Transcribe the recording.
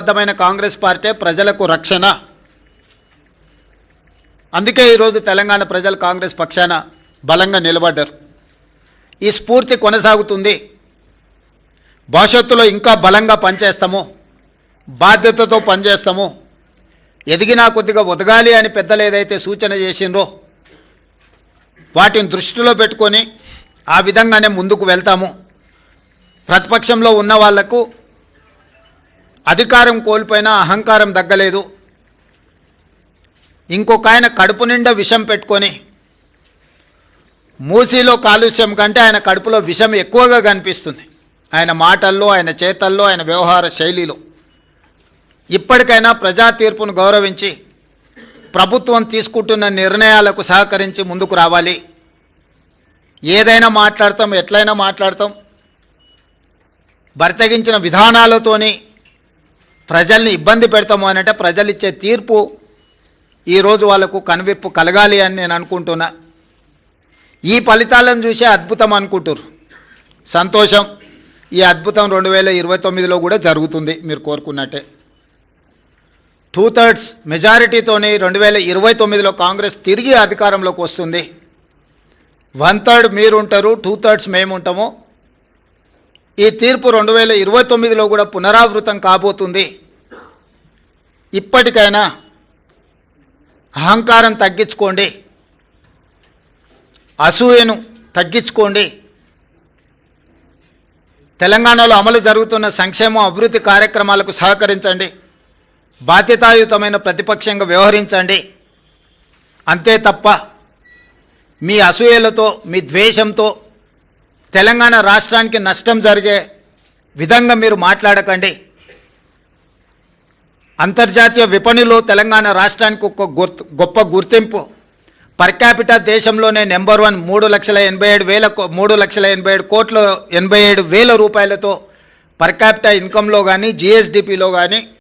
బద్దమైన కాంగ్రెస్ పార్టీ ప్రజలకు రక్షణ. అందుకే ఈరోజు తెలంగాణ ప్రజలు కాంగ్రెస్ పక్షాన బలంగా నిలబడ్డారు. ఈ స్ఫూర్తి కొనసాగుతుంది. భవిష్యత్తులో ఇంకా బలంగా పనిచేస్తాము, బాధ్యతతో పనిచేస్తాము. ఎదిగినా కొద్దిగా ఒదగాలి అని పెద్దలు ఏదైతే సూచన చేసిండ్రో వాటిని దృష్టిలో పెట్టుకొని ఆ విధంగానే ముందుకు వెళ్తాము. ప్రతిపక్షంలో ఉన్న వాళ్లకు అధికారం కోల్పోయినా అహంకారం దగ్గలేదు. ఇంకొక ఆయన కడుపు నిండా విషం పెట్టుకొని, మూసీలో కాలుష్యం కంటే ఆయన కడుపులో విషం ఎక్కువగా కనిపిస్తుంది, ఆయన మాటల్లో, ఆయన చేతల్లో, ఆయన వ్యవహార శైలిలో. ఇప్పటికైనా ప్రజా తీర్పును గౌరవించి ప్రభుత్వం తీసుకుంటున్న నిర్ణయాలకు సహకరించి ముందుకు రావాలి. ఏదైనా మాట్లాడతాం, ఎట్లయినా మాట్లాడతాం. బరితెగించిన విధానాలతోని ప్రజల్ని ఇబ్బంది పెడతాము అనంటే ప్రజలు ఇచ్చే తీర్పు ఈరోజు వాళ్లకు కనువిప్పు కలగాలి అని నేను అనుకుంటున్నా. ఈ ఫలితాలను చూసే అద్భుతం అనుకుంటారు. సంతోషం. ఈ అద్భుతం 2029లో కూడా జరుగుతుంది మీరు కోరుకున్నట్టే. 2/3 మెజారిటీతోనే 2029లో కాంగ్రెస్ తిరిగి అధికారంలోకి వస్తుంది. 1/3 మీరు ఉంటారు, 2/3 మేము ఉంటాము. ఈ తీర్పు 2029లో కూడా పునరావృతం కాబోతుంది. ఇప్పటికైనా అహంకారం తగ్గించుకోండి, అసూయను తగ్గించుకోండి. తెలంగాణలో అమలు జరుగుతున్న సంక్షేమ అభివృద్ధి కార్యక్రమాలకు సహకరించండి. బాధ్యతాయుతమైన ప్రతిపక్షంగా వ్యవహరించండి. అంతే తప్ప మీ అసూయలతో, మీ ద్వేషంతో తెలంగాణ రాష్ట్రానికి నష్టం జరిగే విధంగా మీరు మాట్లాడకండి. అంతర్జాతీయ విపణిలో తెలంగాణ రాష్ట్రానికి ఒక గొప్ప గుర్తింపు. పర్ క్యాపిటా దేశంలోనే నెంబర్ 1. 3,87,000 రూపాయలతో పర్ క్యాపిటా ఇన్కంలో కానీ, జిఎస్డిపిలో కానీ